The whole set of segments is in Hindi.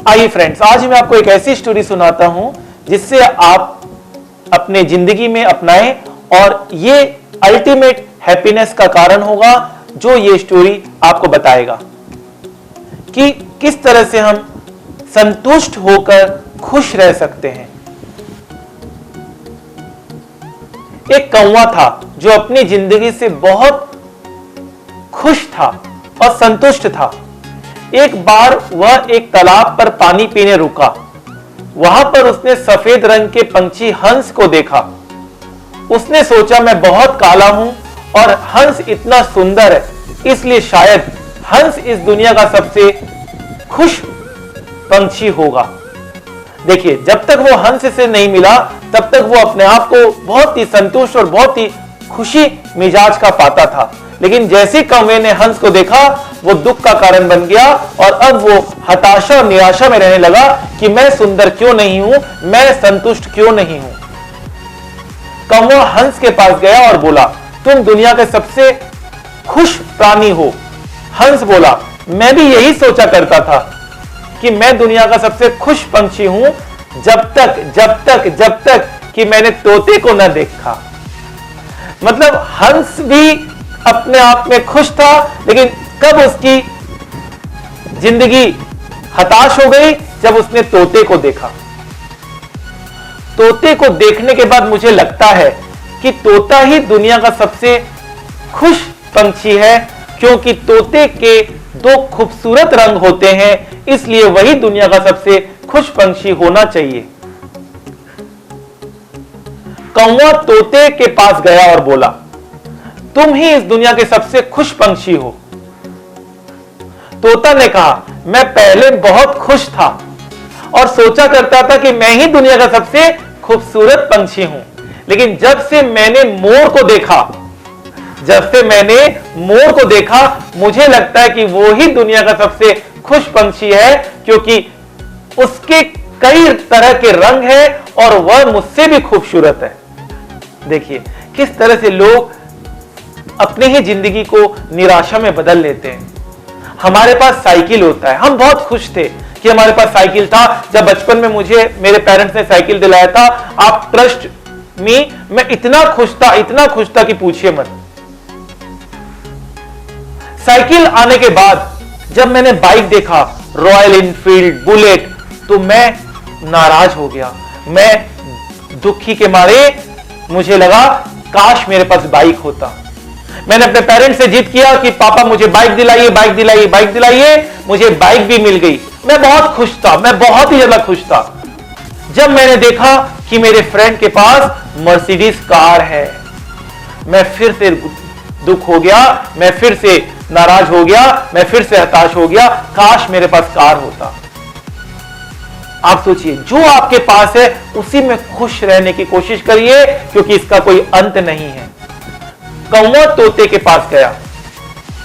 आइए फ्रेंड्स, आज मैं आपको एक ऐसी स्टोरी सुनाता हूं जिससे आप अपने जिंदगी में अपनाएं और ये अल्टीमेट हैप्पीनेस का कारण होगा जो ये स्टोरी आपको बताएगा कि किस तरह से हम संतुष्ट होकर खुश रह सकते हैं। एक कौवा था जो अपनी जिंदगी से बहुत खुश था और संतुष्ट था। एक बार वह एक तालाब पर पानी पीने रुका। वहां पर उसने सफेद रंग के पंछी हंस को देखा। उसने सोचा, मैं बहुत काला हूं और हंस इतना सुंदर है, इसलिए शायद हंस इस दुनिया का सबसे खुश पंछी होगा। देखिए, जब तक वो हंस से नहीं मिला तब तक वो अपने आप को बहुत ही संतुष्ट और बहुत ही खुशी मिजाज का पाता था। लेकिन जैसे कौवे ने हंस को देखा, वो दुख का कारण बन गया और अब वो हताशा और निराशा में रहने लगा कि मैं सुंदर क्यों नहीं हूं, मैं संतुष्ट क्यों नहीं हूं। कौवा हंस के पास गया और बोला, तुम दुनिया के सबसे खुश प्राणी हो। हंस बोला, मैं भी यही सोचा करता था कि मैं दुनिया का सबसे खुश पंछी हूं जब तक कि मैंने तोते को न देखा। मतलब हंस भी अपने आप में खुश था, लेकिन कब उसकी जिंदगी हताश हो गई, जब उसने तोते को देखा। तोते को देखने के बाद मुझे लगता है कि तोता ही दुनिया का सबसे खुश पंछी है, क्योंकि तोते के दो खूबसूरत रंग होते हैं, इसलिए वही दुनिया का सबसे खुश पंछी होना चाहिए। कौवा तोते के पास गया और बोला, तुम ही इस दुनिया के सबसे खुश पंछी हो। तोता ने कहा, मैं पहले बहुत खुश था और सोचा करता था कि मैं ही दुनिया का सबसे खूबसूरत पंछी हूं, लेकिन जब से मैंने मोर को देखा मुझे लगता है कि वो ही दुनिया का सबसे खुश पंछी है, क्योंकि उसके कई तरह के रंग हैं और वह मुझसे भी खूबसूरत है। देखिए किस तरह से लोग अपनी ही जिंदगी को निराशा में बदल लेते हैं। हमारे पास साइकिल होता है, हम बहुत खुश थे कि हमारे पास साइकिल था। जब बचपन में मुझे मेरे पेरेंट्स ने साइकिल दिलाया था, आप ट्रस्ट मी, मैं इतना खुश था कि पूछिए मत। साइकिल आने के बाद जब मैंने बाइक देखा, रॉयल एनफील्ड, बुलेट, तो मैं नाराज हो गया। मैं दुखी के मारे मुझे लगा काश मेरे पास बाइक होता। मैंने अपने पेरेंट्स से जिद किया कि पापा मुझे बाइक दिलाइए। मुझे बाइक भी मिल गई। मैं बहुत खुश था, मैं बहुत ही ज्यादा खुश था। जब मैंने देखा कि मेरे फ्रेंड के पास मर्सिडीज कार है, मैं फिर से दुख हो गया, मैं फिर से नाराज हो गया, मैं फिर से हताश हो गया। काश मेरे पास कार होता। आप सोचिए, जो आपके पास है उसी में खुश रहने की कोशिश करिए, क्योंकि इसका कोई अंत नहीं है। कौवा तोते के पास गया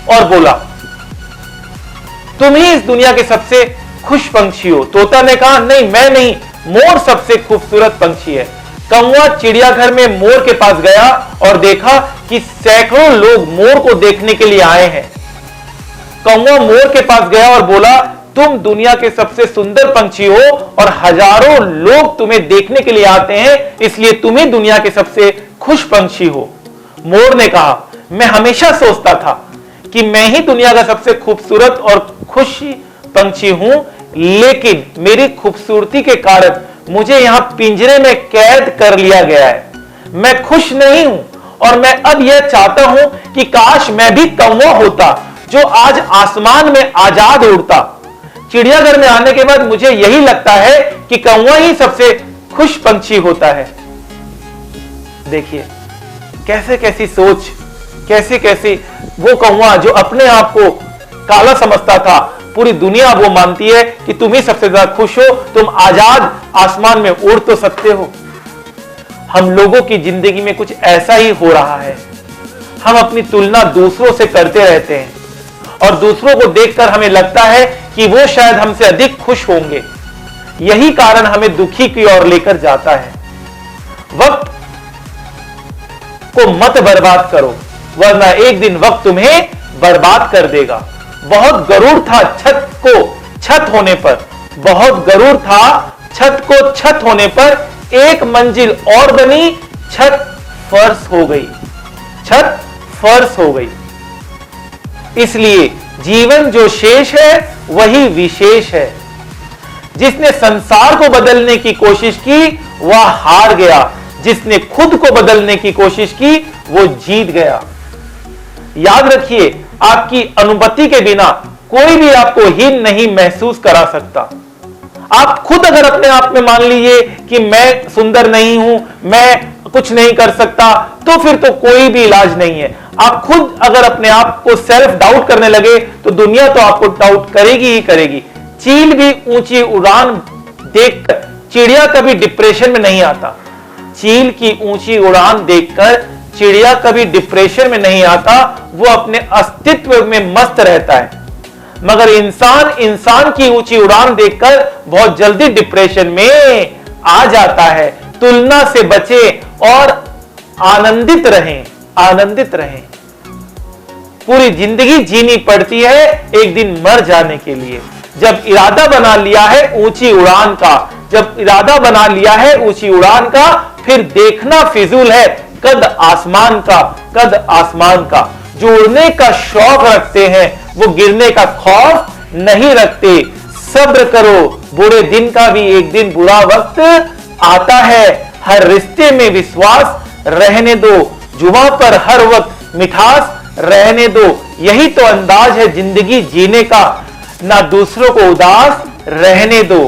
और बोला, तुम ही इस दुनिया के सबसे खुश पंछी हो। तोता ने कहा, नहीं, मैं नहीं, मोर सबसे खूबसूरत पंछी है। कौवा चिड़ियाघर में मोर के पास गया और देखा कि सैकड़ों लोग मोर को देखने के लिए आए हैं। कौवा मोर के पास गया और बोला, तुम दुनिया के सबसे सुंदर पंछी हो और हजारों लोग तुम्हें देखने के लिए आते हैं, इसलिए तुम ही दुनिया के सबसे खुश पंछी हो। मोर ने कहा, मैं हमेशा सोचता था कि मैं ही दुनिया का सबसे खूबसूरत और खुश पंछी हूं, लेकिन मेरी खूबसूरती के कारण मुझे यहां पिंजरे में कैद कर लिया गया है। मैं खुश नहीं हूं और मैं अब यह चाहता हूं कि काश मैं भी कौवा होता जो आज आसमान में आजाद उड़ता। चिड़ियाघर में आने के बाद मुझे यही लगता है कि कौवा ही सबसे खुश पंछी होता है। देखिए कैसे कैसी सोच, कैसे वो कौवा जो अपने आप को काला समझता था, पूरी दुनिया वो मानती है कि तुम ही सबसे ज्यादा खुश हो, तुम आजाद आसमान में उड़ तो सकते हो। हम लोगों की जिंदगी में कुछ ऐसा ही हो रहा है। हम अपनी तुलना दूसरों से करते रहते हैं और दूसरों को देखकर हमें लगता है कि वो शायद हमसे अधिक खुश होंगे। यही कारण हमें दुखी की ओर लेकर जाता है। वक्त को मत बर्बाद करो, वरना एक दिन वक्त तुम्हें बर्बाद कर देगा। बहुत गरूर था छत होने पर, बहुत गरूर था, छत को छत होने पर एक मंजिल और बनी, छत फर्श हो गई, छत फर्श हो गई। इसलिए जीवन जो शेष है वही विशेष है। जिसने संसार को बदलने की कोशिश की वह हार गया, जिसने खुद को बदलने की कोशिश की वो जीत गया। याद रखिए, आपकी अनुमति के बिना कोई भी आपको हीन नहीं महसूस करा सकता। आप खुद अगर अपने आप में मान लीजिए कि मैं सुंदर नहीं हूं, मैं कुछ नहीं कर सकता, तो फिर तो कोई भी इलाज नहीं है। आप खुद अगर अपने आप को सेल्फ डाउट करने लगे तो दुनिया तो आपको डाउट करेगी ही करेगी। चील भी ऊंची उड़ान देखकर, चिड़िया कभी डिप्रेशन में नहीं आता। चील की ऊंची उड़ान देखकर चिड़िया कभी डिप्रेशन में नहीं आता, वो अपने अस्तित्व में मस्त रहता है। मगर इंसान की ऊंची उड़ान देखकर बहुत जल्दी डिप्रेशन में आ जाता है। तुलना से बचें और आनंदित रहें, आनंदित रहें। पूरी जिंदगी जीनी पड़ती है एक दिन मर जाने के लिए। जब इरादा बना लिया है ऊंची उड़ान का, जब इरादा बना लिया है ऊंची उड़ान का, फिर देखना फिजूल है कद आसमान का, कद आसमान का। जो उड़ने का शौक रखते हैं वो गिरने का खौफ नहीं रखते। सब्र करो, बुरे दिन का भी एक दिन बुरा वक्त आता है। हर रिश्ते में विश्वास रहने दो, जुबान पर हर वक्त मिठास रहने दो। यही तो अंदाज है जिंदगी जीने का, ना दूसरों को उदास रहने दो।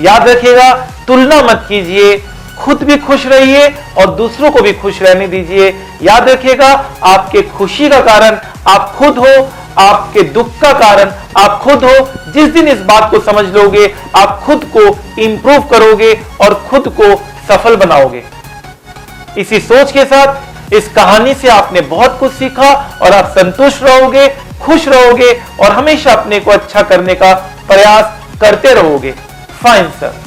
याद रखिएगा, तुलना मत कीजिए, खुद भी खुश रहिए और दूसरों को भी खुश रहने दीजिए। याद रखिएगा, आपके खुशी का कारण आप खुद हो, आपके दुख का कारण आप खुद हो। जिस दिन इस बात को समझ लोगे, आप खुद को इंप्रूव करोगे और खुद को सफल बनाओगे। इसी सोच के साथ इस कहानी से आपने बहुत कुछ सीखा और आप संतुष्ट रहोगे, खुश रहोगे और हमेशा अपने को अच्छा करने का प्रयास करते रहोगे। Fine sir.